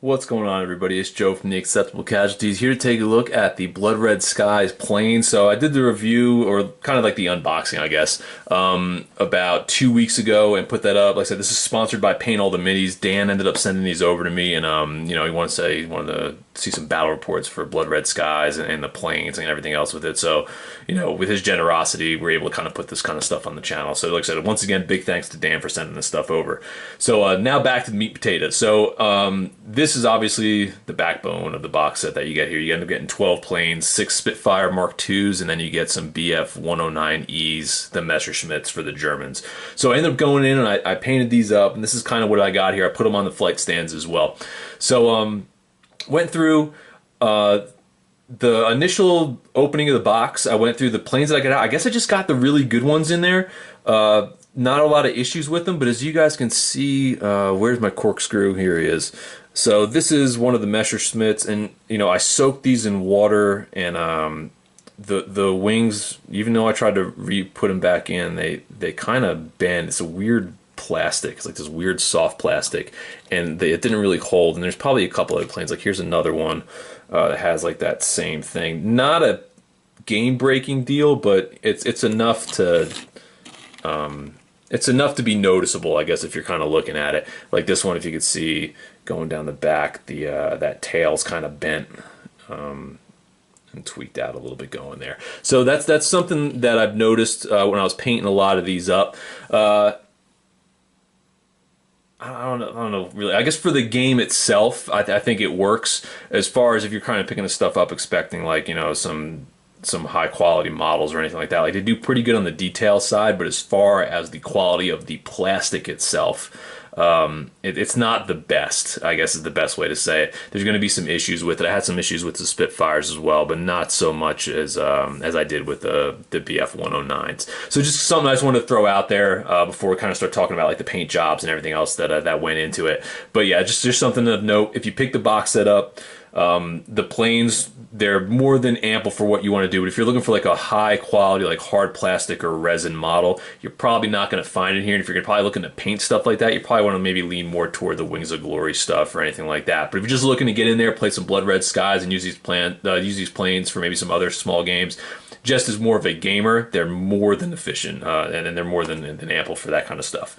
What's going on, everybody? It's Joe from the Acceptable Casualties here to take a look at the Blood Red Skies plane. So I did the review, or kind of like the unboxing, I guess, about 2 weeks ago and put that up. Like I said, this is sponsored by Paint All the Minis. Dan ended up sending these over to me, and he wanted to see some battle reports for Blood Red Skies and the planes and everything else with it. So, with his generosity, we're able to kind of put this kind of stuff on the channel. So, like I said, once again, big thanks to Dan for sending this stuff over. So now back to the meat and potatoes. So this is obviously the backbone of the box set that you get here. You end up getting 12 planes, 6 Spitfire Mark IIs, and then you get some BF109es, the Messerschmitts for the Germans. So I ended up going in and I painted these up, and this is kind of what I got here. I put them on the flight stands as well. So went through the initial opening of the box. I went through the planes that I got out. I guess I just got the really good ones in there. Not a lot of issues with them, but as you guys can see, where's my corkscrew? Here he is. So this is one of the Messerschmitts, and I soaked these in water, and the wings, even though I tried to re-put them back in, they kind of bend. It's a weird plastic. It's like this weird soft plastic, and it didn't really hold. And there's probably a couple other planes. Like here's another one that has like that same thing. Not a game-breaking deal, but it's enough to be noticeable, I guess, if you're kind of looking at it. Like this one, if you could see going down the back, the that tail's kind of bent and tweaked out a little bit going there. So that's something that I've noticed when I was painting a lot of these up. I don't know really. I guess for the game itself, I think it works. As far as if you're kind of picking this stuff up expecting like some high quality models or anything like that, like they do pretty good on the detail side, but as far as the quality of the plastic itself, it's not the best, I guess is the best way to say it. There's going to be some issues with it. I had some issues with the Spitfires as well, but not so much as I did with the BF109s. So just something I just wanted to throw out there before we kind of start talking about like the paint jobs and everything else that went into it. But yeah, just something to note. If you pick the box set up, the planes, they're more than ample for what you want to do. But if you're looking for like a high quality, like hard plastic or resin model, you're probably not going to find it here. And if you're probably looking to paint stuff like that, you probably want to maybe lean more toward the Wings of Glory stuff or anything like that. But if you're just looking to get in there, play some Blood Red Skies and use these planes for maybe some other small games, just as more of a gamer, they're more than efficient, and they're more than ample for that kind of stuff.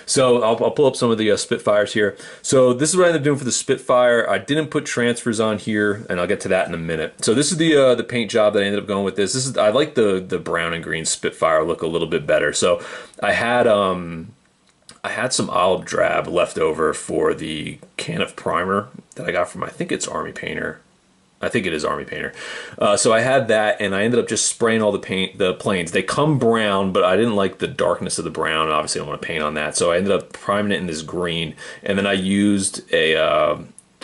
So I'll pull up some of the Spitfires here. So this is what I ended up doing for the Spitfire. I didn't put transfers on here, and I'll get to that in a minute. So this is the paint job that I ended up going with. I like the brown and green Spitfire look a little bit better. So I had some olive drab left over for the can of primer that I got from, I think it's Army Painter. I think it is Army Painter. So I had that, and I ended up just spraying all the planes. They come brown, but I didn't like the darkness of the brown, and obviously I don't want to paint on that. So I ended up priming it in this green, and then I used a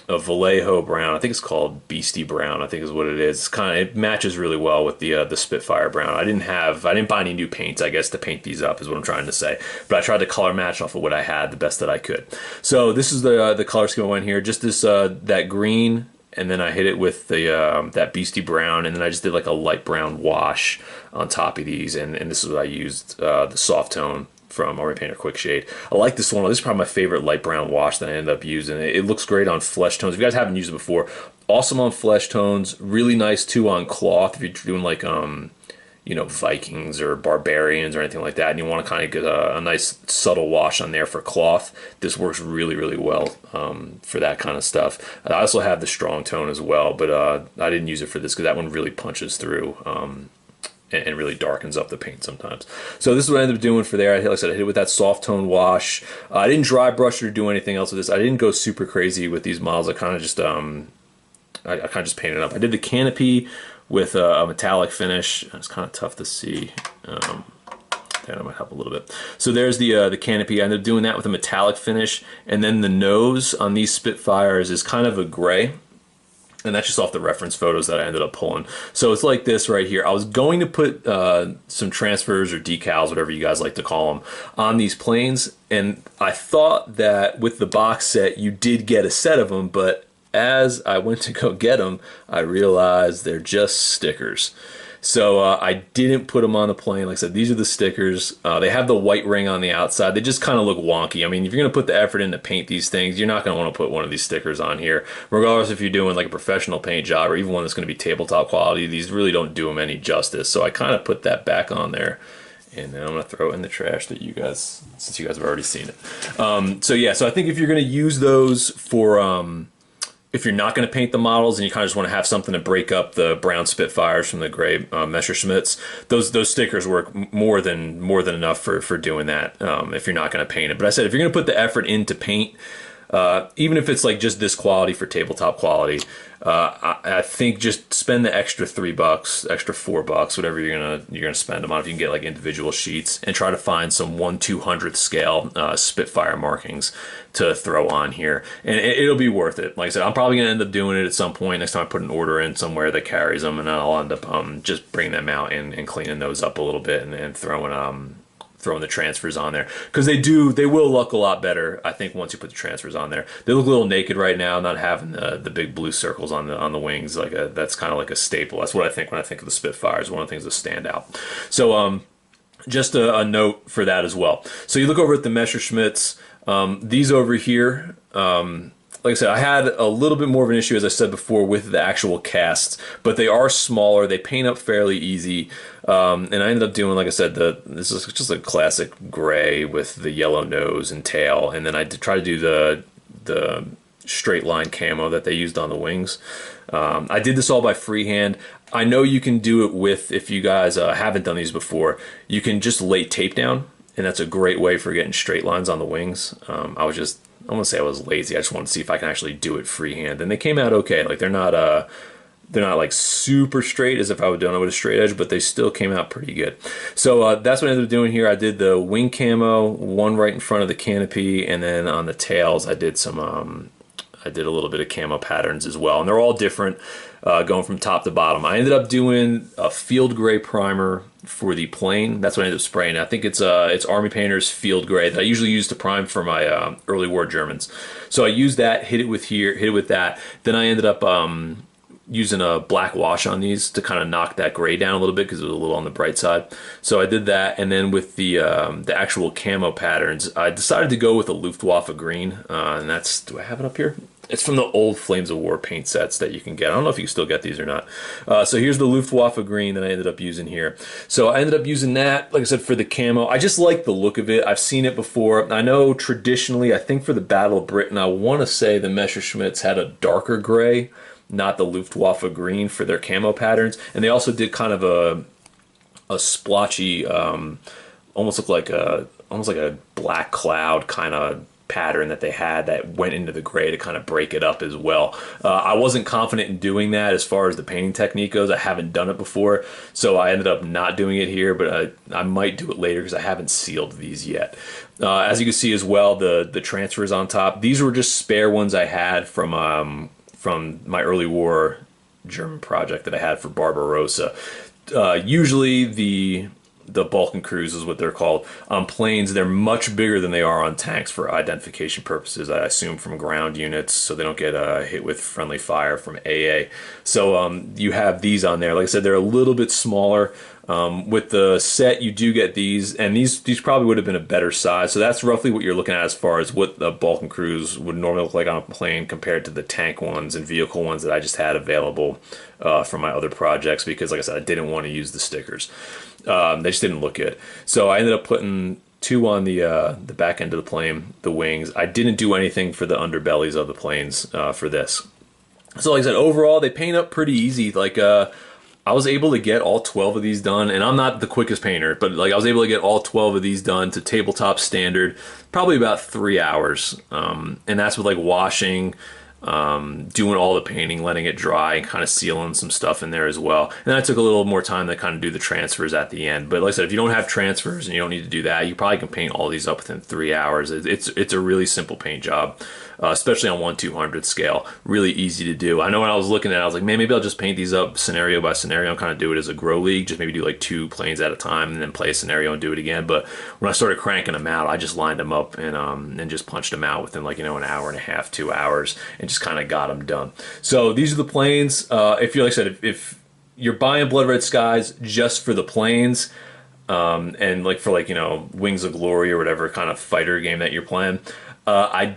Vallejo brown. I think it's called Beastie Brown, I think is what it is. It matches really well with the Spitfire brown. I didn't buy any new paints, I guess, to paint these up, is what I'm trying to say. But I tried to color match off of what I had the best that I could. So this is the color scheme I went here. Just this that green, and then I hit it with the that Beastie Brown, and then I just did like a light brown wash on top of these, and this is what I used, the soft tone from Army Painter Quick Shade. I like this one. This is probably my favorite light brown wash that I ended up using. It looks great on flesh tones. If you guys haven't used it before, awesome on flesh tones. Really nice too on cloth if you're doing like Vikings or barbarians or anything like that, and you want to kind of get a nice subtle wash on there for cloth. This works really, really well for that kind of stuff. I also have the strong tone as well, but I didn't use it for this because that one really punches through and really darkens up the paint sometimes. So this is what I ended up doing for there. Like I said, I hit it with that soft tone wash. I didn't dry brush or do anything else with this. I didn't go super crazy with these models. I kind of just painted it up. I did the canopy with a metallic finish. It's kind of tough to see. That might help a little bit. So there's the canopy. I ended up doing that with a metallic finish, and then the nose on these Spitfires is kind of a gray, and that's just off the reference photos that I ended up pulling. So it's like this right here. I was going to put some transfers or decals, whatever you guys like to call them, on these planes, and I thought that with the box set you did get a set of them, but as I went to go get them, I realized they're just stickers. So I didn't put them on the plane. Like I said, these are the stickers. They have the white ring on the outside. They just kind of look wonky. I mean, if you're going to put the effort in to paint these things, you're not going to want to put one of these stickers on here. Regardless if you're doing like a professional paint job or even one that's going to be tabletop quality, these really don't do them any justice. So I kind of put that back on there. And then I'm going to throw it in the trash that you guys, since you guys have already seen it. So yeah, so I think if you're going to use those for, if you're not going to paint the models and you kind of just want to have something to break up the brown Spitfires from the gray Messerschmitts, those stickers work more than enough for doing that if you're not going to paint it. But I said if you're going to put the effort into paint, even if it's like just this quality for tabletop quality, I think just spend the extra $3, extra $4, whatever you're gonna spend them on. If you can get like individual sheets, and try to find some 1/200th scale Spitfire markings to throw on here, and it'll be worth it. Like I said, I'm probably gonna end up doing it at some point next time I put an order in somewhere that carries them, and I'll end up just bringing them out and cleaning those up a little bit and throwing the transfers on there, because they will look a lot better, I think, once you put the transfers on there. They look a little naked right now, not having the big blue circles on the wings. That's kind of like a staple. That's what I think when I think of the Spitfires. One of the things that stand out. So just a note for that as well. So you look over at the Messerschmitts. These over here, like I said, I had a little bit more of an issue, as I said before, with the actual casts, but they are smaller. They paint up fairly easy. And I ended up doing, like I said, this is just a classic gray with the yellow nose and tail. And then I try to do the straight line camo that they used on the wings. I did this all by freehand. I know you can do it with, if you guys haven't done these before, you can just lay tape down, and that's a great way for getting straight lines on the wings. I won't say I was lazy. I just wanted to see if I can actually do it freehand, and they came out okay. Like they're not like super straight as if I would done it with a straight edge, but they still came out pretty good. So that's what I ended up doing here. I did the wing camo, one right in front of the canopy, and then on the tails I did I did a little bit of camo patterns as well, and they're all different, going from top to bottom. I ended up doing a field gray primer for the plane. That's what I ended up spraying. I think it's Army Painter's Field Gray that I usually use to prime for my early war Germans. So I used that, hit it with that. Then I ended up using a black wash on these to kind of knock that gray down a little bit because it was a little on the bright side. So I did that, and then with the actual camo patterns, I decided to go with a Luftwaffe green, and that's, do I have it up here? It's from the old Flames of War paint sets that you can get. I don't know if you can still get these or not. So here's the Luftwaffe green that I ended up using here. So I ended up using that, like I said, for the camo. I just like the look of it. I've seen it before. I know traditionally, I think for the Battle of Britain, I want to say the Messerschmitts had a darker gray, not the Luftwaffe green, for their camo patterns. And they also did kind of a splotchy, almost like a black cloud kind of pattern that they had that went into the gray to kind of break it up as well. I wasn't confident in doing that as far as the painting technique goes. I haven't done it before, so I ended up not doing it here, but I might do it later because I haven't sealed these yet. As you can see as well, the transfers on top, these were just spare ones I had from my early war German project that I had for Barbarossa. Usually the Balkan Crews is what they're called. On planes, they're much bigger than they are on tanks for identification purposes, I assume, from ground units, so they don't get hit with friendly fire from AA. So you have these on there. Like I said, they're a little bit smaller. With the set, you do get these, and these probably would have been a better size. So that's roughly what you're looking at as far as what the Balkan Crews would normally look like on a plane compared to the tank ones and vehicle ones that I just had available for my other projects, because, like I said, I didn't want to use the stickers. They just didn't look good. So I ended up putting two on the back end of the plane, the wings. I didn't do anything for the underbellies of the planes for this. So like I said, overall, they paint up pretty easy. Like, I was able to get all 12 of these done, and I'm not the quickest painter, but like I was able to get all 12 of these done to tabletop standard, probably about 3 hours. And that's with like washing, doing all the painting, letting it dry, and kind of sealing some stuff in there as well. And then I took a little more time to kind of do the transfers at the end. But like I said, if you don't have transfers and you don't need to do that, you probably can paint all these up within 3 hours. It's a really simple paint job. Especially on 1/200th scale, really easy to do. I know when I was looking at it, I was like, man, maybe I'll just paint these up scenario by scenario and kind of do it as a grow league, just maybe do like 2 planes at a time and then play a scenario and do it again. But when I started cranking them out, I just lined them up and just punched them out within like, an hour and a half, 2 hours, and just kind of got them done. So these are the planes. If you, like I said, if you're buying Blood Red Skies just for the planes, and like for like, you know, Wings of Glory or whatever kind of fighter game that you're playing, I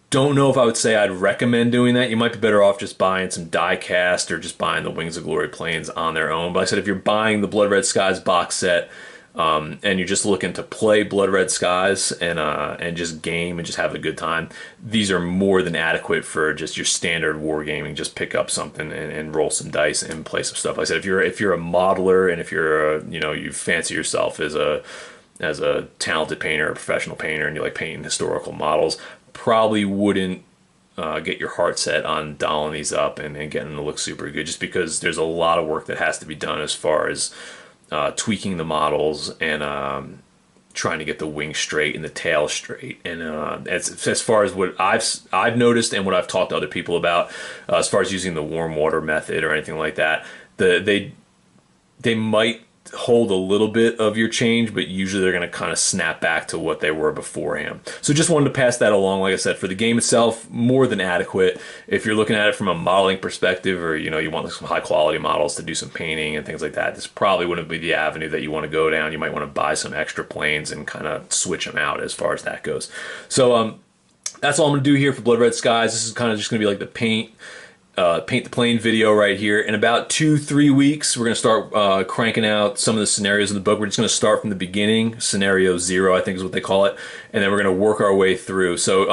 don't know if I would say I'd recommend doing that. You might be better off just buying some die cast or just buying the Wings of Glory planes on their own. But I said if you're buying the Blood Red Skies box set, and you're just looking to play Blood Red Skies and just game and just have a good time, these are more than adequate for just your standard wargaming. Just pick up something and roll some dice and play some stuff. Like I said, if you're a modeler and if you're you know, you fancy yourself as a talented painter, a professional painter, and you like painting historical models, probably wouldn't get your heart set on dolling these up and getting them to look super good, just because there's a lot of work that has to be done as far as tweaking the models and trying to get the wing straight and the tail straight. And as far as what I've noticed and what I've talked to other people about, as far as using the warm water method or anything like that, they might hold a little bit of your change, but usually they're going to kind of snap back to what they were beforehand. So just wanted to pass that along. Like I said, for the game itself, more than adequate. If you're looking at it from a modeling perspective, or you know, you want some high quality models to do some painting and things like that, this probably wouldn't be the avenue that you want to go down. You might want to buy some extra planes and kind of switch them out as far as that goes. So that's all I'm going to do here for Blood Red Skies. This is kind of just going to be like the paint the plane video right here. In about 2-3 weeks, we're going to start cranking out some of the scenarios in the book. We're just going to start from the beginning, scenario 0, I think is what they call it, and then we're going to work our way through. So,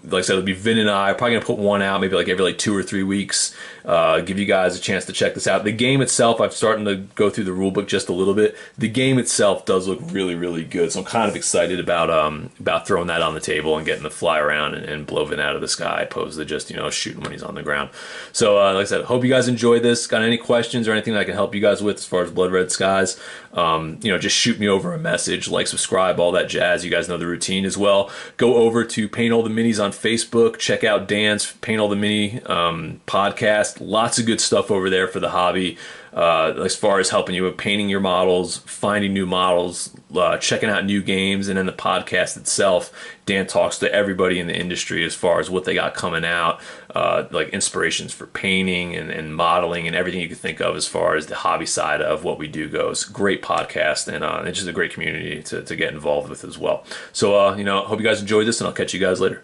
like I said, it'll be Vin and I. I'm probably going to put one out maybe like every like 2 or 3 weeks. Give you guys a chance to check this out. The game itself, I'm starting to go through the rule book just a little bit. The game itself does look really, really good. So I'm kind of excited about throwing that on the table and getting to fly around and blow Vin out of the sky, opposed to just, you know, shooting when he's on the ground. So, like I said, hope you guys enjoyed this. Got any questions or anything that I can help you guys with as far as Blood Red Skies, you know, just shoot me over a message, like, subscribe, all that jazz. You guys know the routine as well. Go over to Paint All the Minis on Facebook. Check out Dan's Paint All the Mini podcast. Lots of good stuff over there for the hobby, as far as helping you with painting your models, finding new models, checking out new games. And then the podcast itself, Dan talks to everybody in the industry as far as what they got coming out, like inspirations for painting and modeling and everything you can think of as far as the hobby side of what we do goes. Great podcast, and it's just a great community to get involved with as well. So, you know, hope you guys enjoyed this, and I'll catch you guys later.